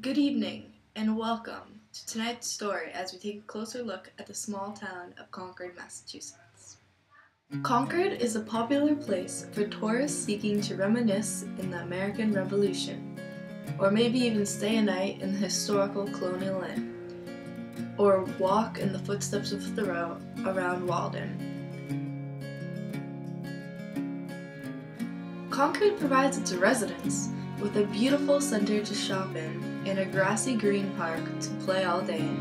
Good evening, and welcome to tonight's story as we take a closer look at the small town of Concord, Massachusetts. Concord is a popular place for tourists seeking to reminisce in the American Revolution, or maybe even stay a night in the historical Colonial Inn, or walk in the footsteps of Thoreau around Walden. Concord provides its residents with a beautiful center to shop in and a grassy green park to play all day in.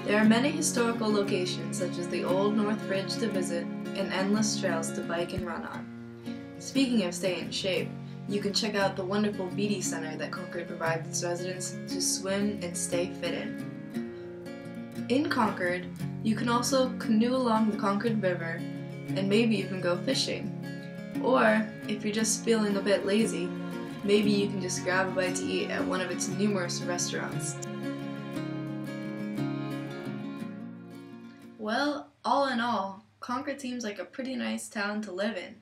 There are many historical locations such as the Old North Bridge to visit and endless trails to bike and run on. Speaking of staying in shape, you can check out the wonderful beauty center that Concord provides its residents to swim and stay fit in. In Concord, you can also canoe along the Concord River and maybe even go fishing. Or, if you're just feeling a bit lazy, maybe you can just grab a bite to eat at one of its numerous restaurants. Well, all in all, Concord seems like a pretty nice town to live in.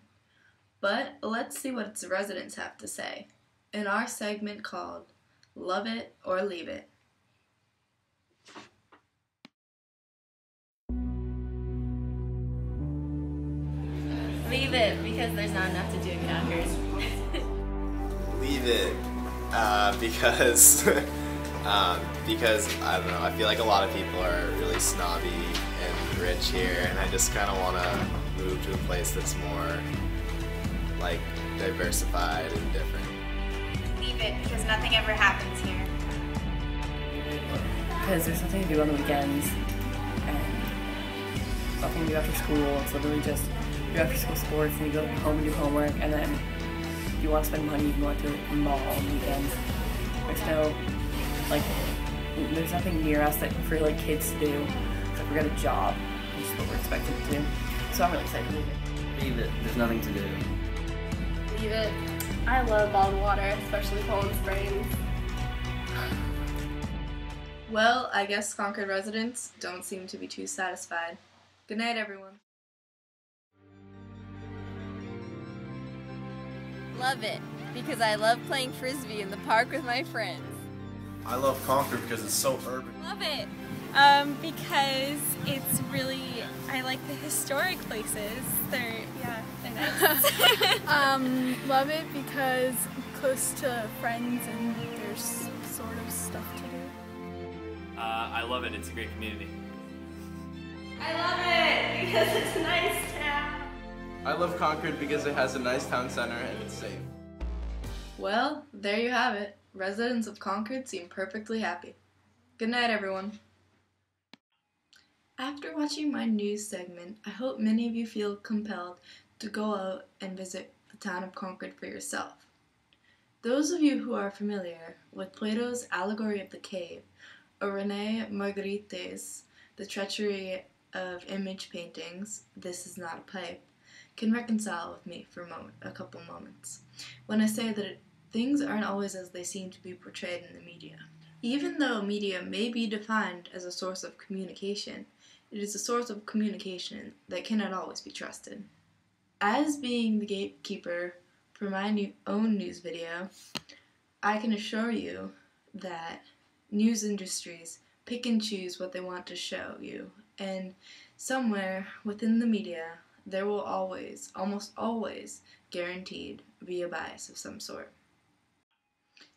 But let's see what its residents have to say in our segment called Love It or Leave It. Leave it, because there's not enough to do in Concord. Leave it, because I don't know, I feel like a lot of people are really snobby and rich here, and I just kind of want to move to a place that's more, like, diversified and different. Leave it, because nothing ever happens here. Because there's nothing to do on the weekends, and nothing to do after school. It's literally just do after school sports, and you go home and do homework, and then if you want to spend money, you can go out to the mall on the weekends. There's nothing near us that for kids to do, except we got a job, which is what we're expected to do. So I'm really excited to leave it. Leave it. There's nothing to do. Leave it. I love bottled water, especially Poland Springs. Well, I guess Concord residents don't seem to be too satisfied. Good night, everyone. Love it, because I love playing Frisbee in the park with my friends. I love Concord because it's so urban. Love it, because it's really, I like the historic places. They're nice. Love it because close to friends and there's sort of stuff to do. I love it. It's a great community. I love it because it's a nice town. I love Concord because it has a nice town center and it's safe. Well, there you have it. Residents of Concord seem perfectly happy. Good night, everyone. After watching my news segment, I hope many of you feel compelled to go out and visit the town of Concord for yourself. Those of you who are familiar with Plato's Allegory of the Cave or René Magritte's The Treachery of Image Paintings, This Is Not a Pipe, can reconcile with me for a couple moments when I say that things aren't always as they seem to be portrayed in the media. Even though media may be defined as a source of communication, it is a source of communication that cannot always be trusted. As being the gatekeeper for my own news video, I can assure you that news industries pick and choose what they want to show you, and somewhere within the media there will always, almost always, guaranteed be a bias of some sort.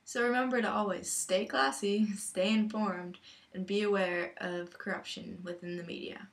So remember to always stay classy, stay informed, and be aware of corruption within the media.